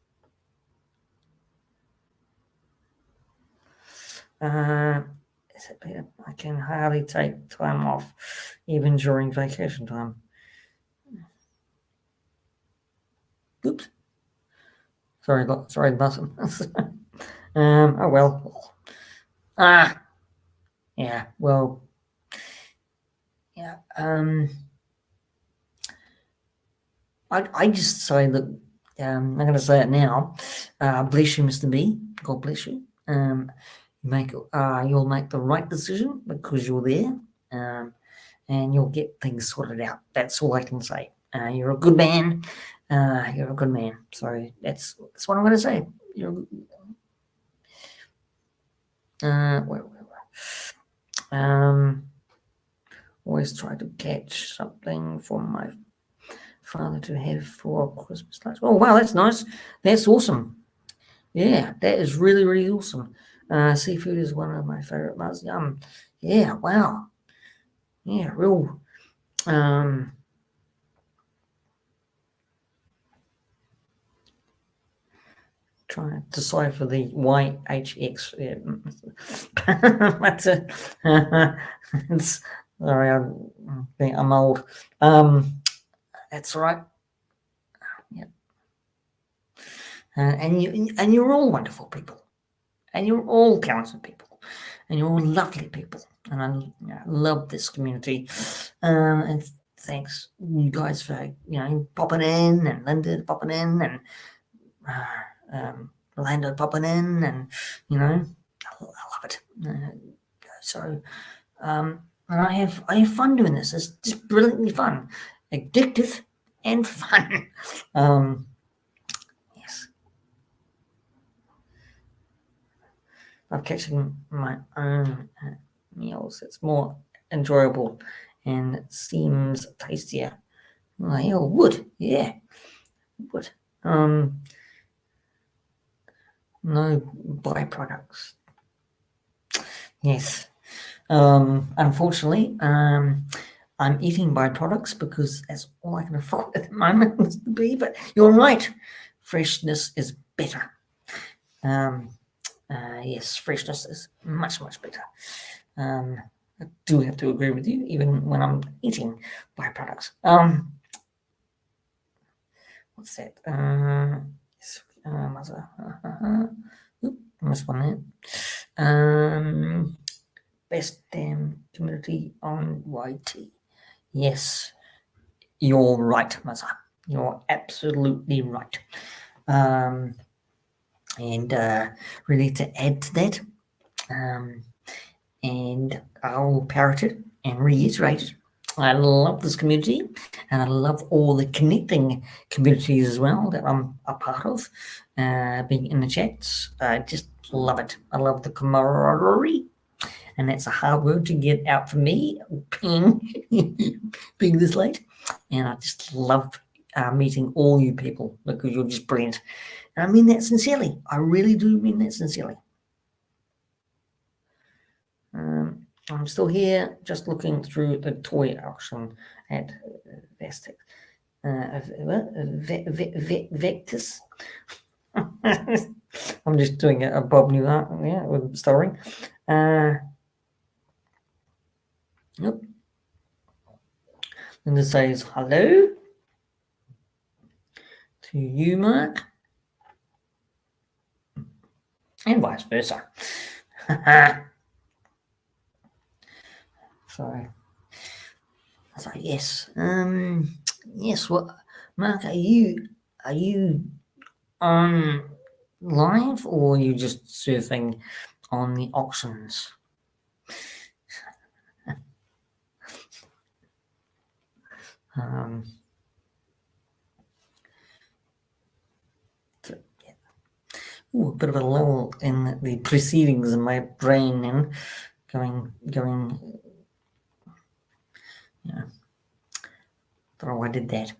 I can hardly take time off, even during vacation time. Oops. Sorry, button. Oh well. Yeah. Well. Yeah. I just say that. I'm going to say it now. Bless you, Mr. B. God bless you. You'll make the right decision because you're there, and you'll get things sorted out. That's all I can say. You're a good man. You're a good man. So that's what I'm going to say. You're. Always try to catch something from my father to have for Christmas lunch. Oh wow, that's nice. That's awesome. Yeah, that is really, really awesome. Seafood is one of my favorite parts. Yeah, wow. Yeah, real. Trying to decipher the YHX. Yeah. It's, sorry, I'm old. That's right. Yeah. And you're all wonderful people, and you're all talented people, and you're all lovely people, and I love this community. And thanks you guys for popping in, and Linda popping in, and Orlando popping in, and I love it. So and I have fun doing this. It's just brilliantly fun, addictive, and fun. Yes. I'm catching my own meals. It's more enjoyable and it seems tastier. Wood, yeah, wood. No byproducts. Yes. Unfortunately, I'm eating byproducts because that's all I can afford at the moment, Mr. B. But you're right. Freshness is better. Yes, freshness is much, much better. I do have to agree with you, even when I'm eating byproducts. What's that? Yes, oop, I missed one there. Best damn community on YT. Yes, you're right, Mazza. You're absolutely right. And really to add to that, and I'll parrot it and reiterate it. I love this community, and I love all the connecting communities as well that I'm a part of, being in the chats. I just love it. I love the camaraderie, and that's a hard word to get out for me, being this late. And I just love meeting all you people because you're just brilliant. And I mean that sincerely. I really do mean that sincerely. I'm still here, just looking through the toy auction at Vestec. Vectus. I'm just doing a Bob Newhart, with starring. Nope. And it says hello to you, Mark, and vice versa. So yes, yes. What, Mark? Are you on live, or are you just surfing on the auctions? A bit of a lull in the proceedings in my brain, and going. Yeah, don't know why I did that.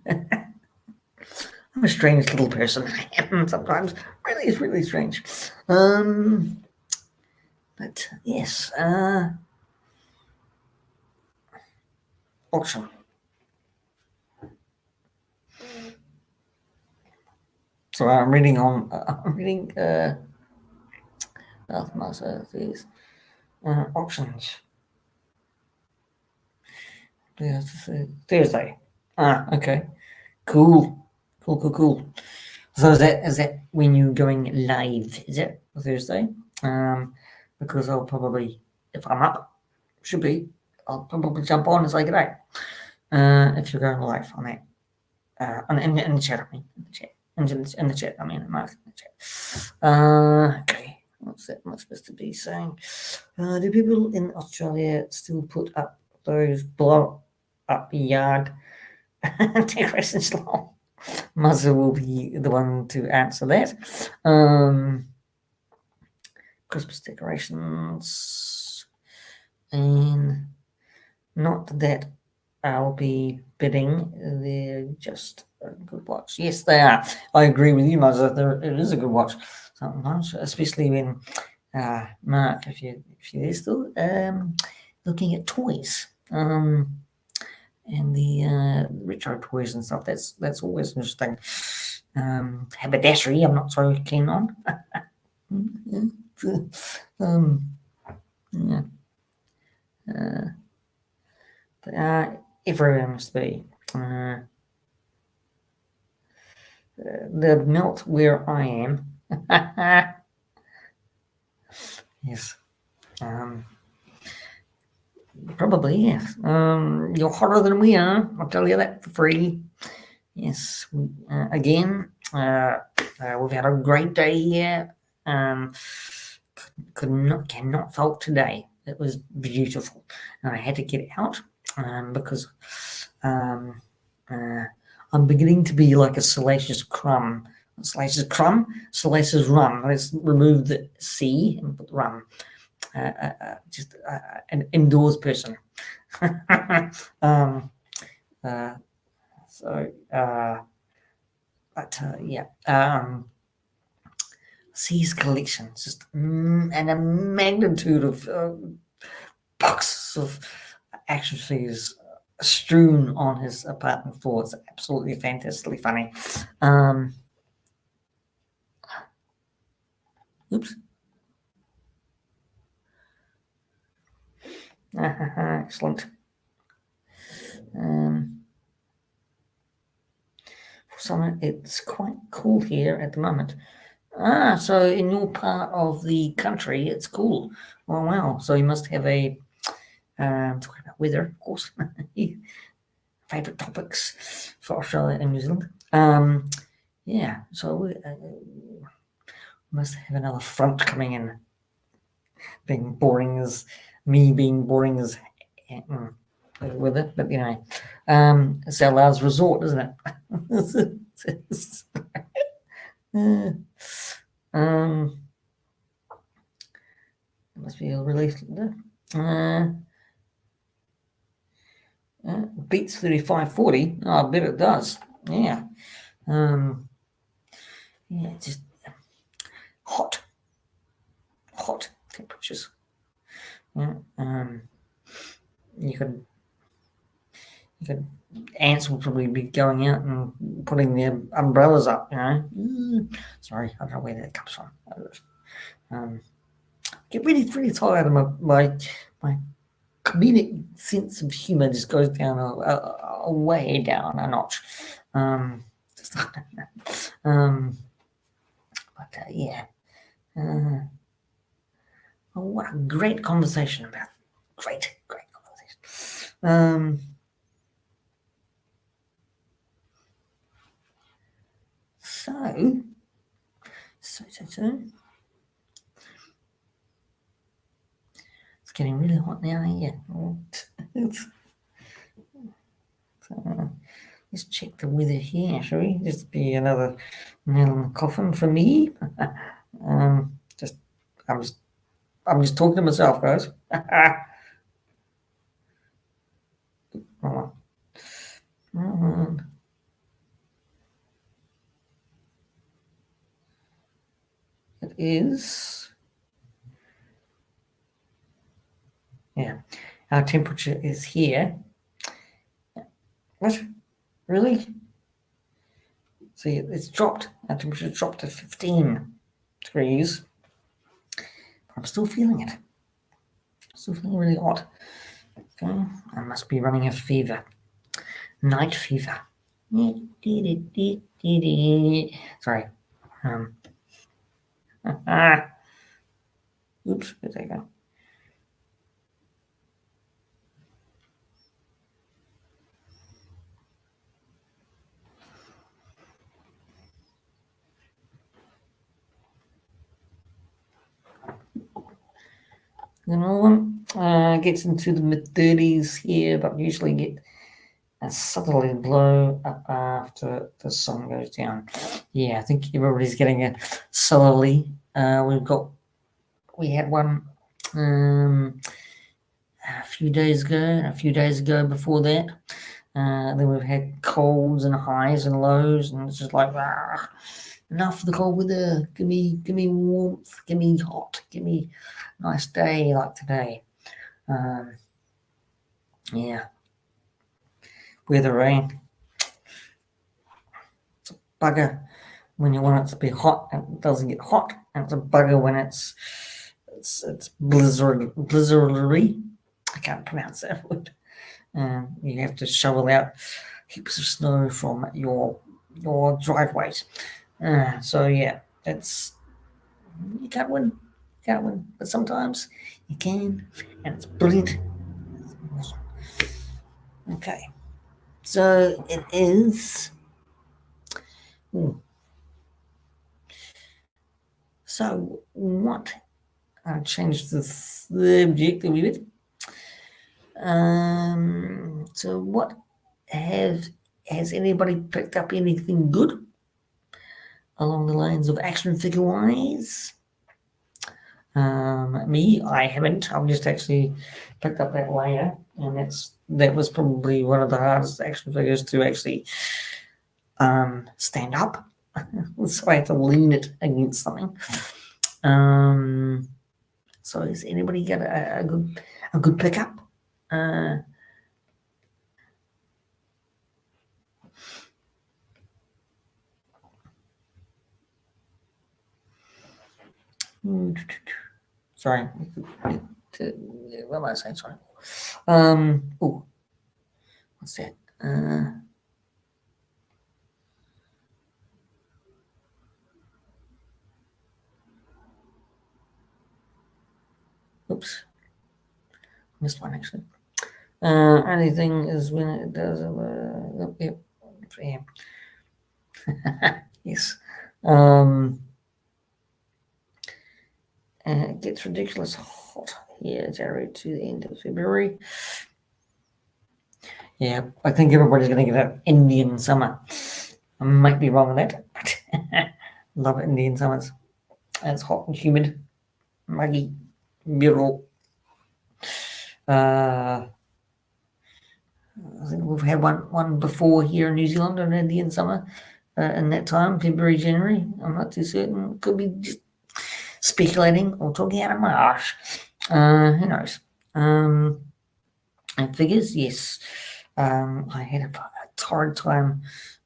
I'm a strange little person. I am sometimes. Really strange. But yes, auction. So I'm reading. These. Options. Thursday. Okay. Cool. Cool. So is that when you're going live? Is it Thursday? Because I'll probably, if I'm up, should be, I'll probably jump on and say good day. If you're going live on that, in the chat, I mean, in the chat, I mean, Mark, in the chat. Okay, what's that? Am I supposed to be saying? Do people in Australia still put up those blow up yard decorations? Muzzer will be the one to answer that. Christmas decorations, and not that I'll be bidding. They're just a good watch. Yes, they are. I agree with you, Muzzer. It is a good watch sometimes, especially when Mark, if you're still looking at toys. And the retro toys and stuff. That's always interesting. Haberdashery, I'm not so keen on. Yeah. Everywhere must be. The melt where I am. Yes. Probably, yes. You're hotter than we are. I'll tell you that for free. Yes. Again, we've had a great day here. Cannot fault today. It was beautiful, and I had to get out because I'm beginning to be like a salacious crumb. Salacious rum. Let's remove the C and put rum. Just an indoors person. C's collection, just and a magnitude of boxes of action figures strewn on his apartment floor. It's absolutely fantastically funny. Oops. Excellent. For summer, it's quite cool here at the moment. So in your part of the country, it's cool. Oh, wow. So you must have a talking about weather, of course. Favorite topics for Australia and New Zealand. Yeah. So we must have another front coming in. Being boring as with it, but it's our last resort, isn't it? Must be a relief. Beats 3540. Oh, I bet it does. Yeah. Just hot temperatures. Yeah. You could ants will probably be going out and putting their umbrellas up. Sorry, I don't know where that comes from. Get really tired of my comedic sense of humor just goes down a way down a notch. But yeah. What a great conversation about. Great conversation. So. It's getting really hot now here. Let's check the weather here, shall we? Just be another nail in the coffin for me. I'm just talking to myself, guys. It is. Yeah, our temperature is here. What? Really? See, it's dropped. Our temperature dropped to 15 degrees. I'm still feeling it. Still feeling really hot. Okay, I must be running a fever. Night fever. Sorry. Oops, where'd they go? Another one gets into the mid-30s here, but usually get a southerly blow up after the sun goes down. Yeah, I think everybody's getting a southerly. We had one a few days ago, and a few days ago before that. Then we've had colds and highs and lows, and it's just like, enough of the cold weather. Give me warmth. Give me hot. Give me a nice day like today. Yeah, weather rain. It's a bugger when you want it to be hot and it doesn't get hot, and it's a bugger when it's blizzardly. I can't pronounce that word. You have to shovel out heaps of snow from your driveways. So yeah, it's you can't win, but sometimes you can, and it's brilliant. Okay, so it is. So what? I'll change the subject a wee bit. So what has anybody picked up anything good along the lines of action figure wise? Me, I haven't. I've just actually picked up that layer, and that was probably one of the hardest action figures to actually stand up. So I had to lean it against something. So has anybody got a good pickup? Sorry. What am I saying? Sorry. Oh, what's that? Oops. Missed one actually. Anything is when it does. Yep. Yeah. Yes. And it gets ridiculous hot here, January to the end of February. Yeah, I think everybody's going to get an Indian summer. I might be wrong on that, but love Indian summers. It's hot and humid, muggy, beautiful. I think we've had one before here in New Zealand, an Indian summer, in that time, February, January. I'm not too certain. Could be just speculating or talking out of my arse. Who knows? And figures, yes. I had a torrid time.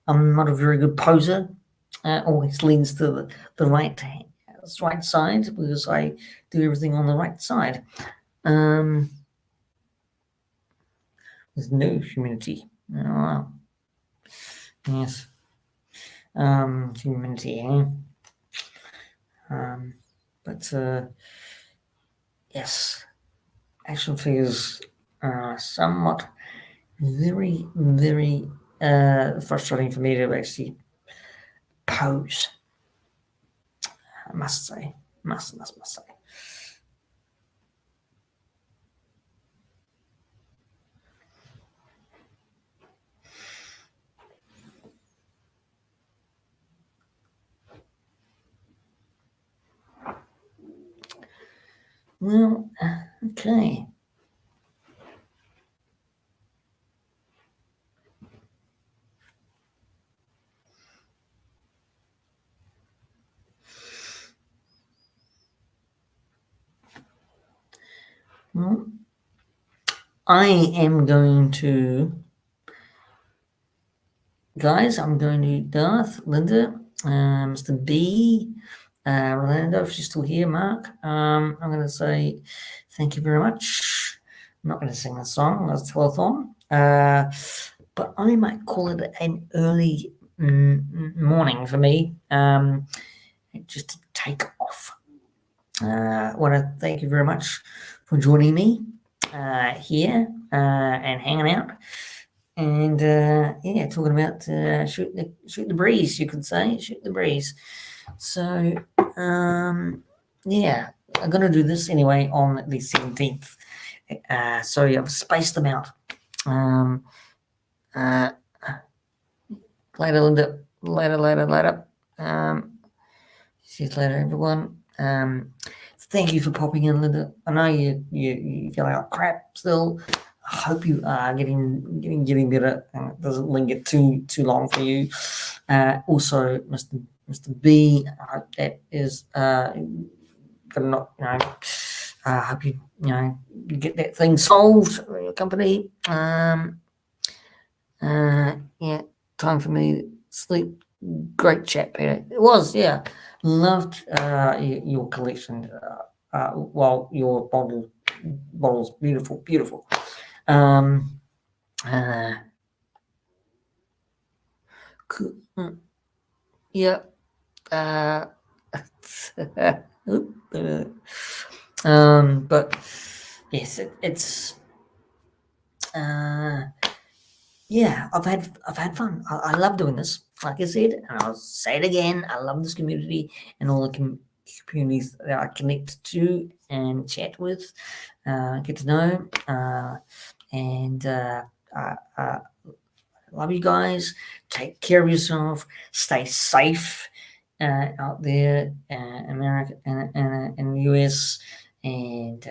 I'm not a very good poser. Always leans to the right side because I do everything on the right side. There's no humidity. Oh, yes. Humidity, eh? But yes, action figures are somewhat very, very frustrating for me to actually pose. I must say, must say. Well, okay. Well, I am going to, guys, I'm going to Darth, Linda, Mr. B, Rolando, if you're still here, Mark, I'm going to say thank you very much. I'm not going to sing the song, that's telethon, but I might call it an early morning for me, just to take off. I want to thank you very much for joining me here and hanging out. And talking about shoot the breeze, you could say, shoot the breeze. So I'm gonna do this anyway on the 17th. Sorry, I've spaced them out. Later, Linda. Later. See you later, everyone. Thank you for popping in, Linda. I know you feel like crap still. I hope you are getting better and it doesn't linger too long for you. Also, Mr. B, I hope that is gonna not I hope you get that thing solved for your company. Time for me to sleep. Great chat, Peter. It was, yeah. Loved your collection. Well, your bottles, beautiful. Yeah. But yes, it's I've had fun. I love doing this. Like I said, and I'll say it again. I love this community and all the communities that I connect to and chat with, get to know, and I love you guys. Take care of yourself. Stay safe out there, America and the US. And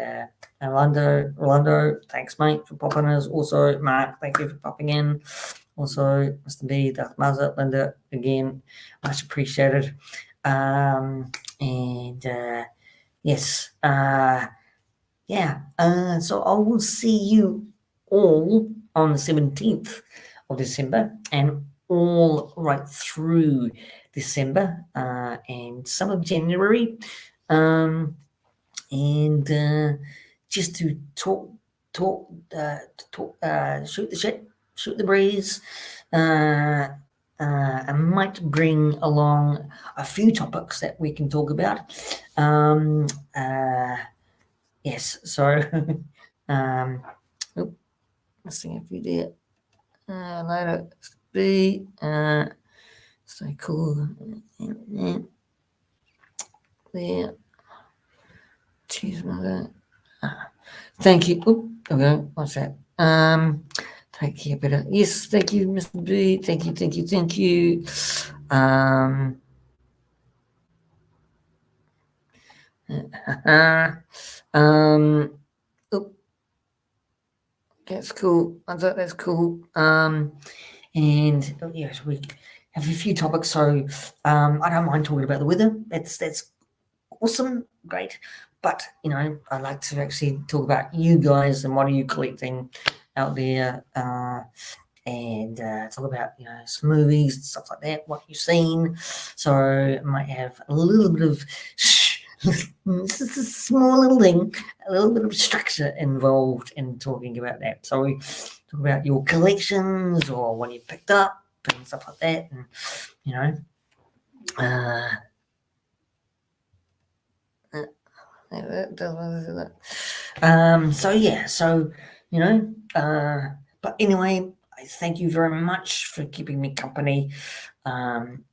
Rolando, thanks, mate, for popping in. Also, Mark, thank you for popping in. Also, Mr. B, Dr. Mazza, Linda, again, much appreciated. Yes, so I will see you all on the 17th of December and all right through December and some of January. Just to talk, shoot the shit, shoot the breeze. I might bring along a few topics that we can talk about. Yes, so let's see if we did later. B, stay cool. There. Cheese mother. Thank you. Okay, what's that? Take care, better. Yes, thank you, Mr. B. Thank you. That's cool. That's cool. And yes, we have a few topics. So I don't mind talking about the weather. That's awesome, great. But I like to actually talk about you guys and what are you collecting out there, and talk about some movies and stuff like that. What you've seen. So I might have a little bit of. This is a small little thing, a little bit of structure involved in talking about that. So we talk about your collections or what you picked up and stuff like that, and but anyway, I thank you very much for keeping me company, and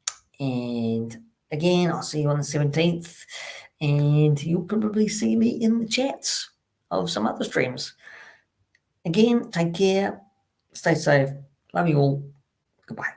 again, I'll see you on the 17th, and you'll probably see me in the chats of some other streams. Again, take care, stay safe, love you all, goodbye.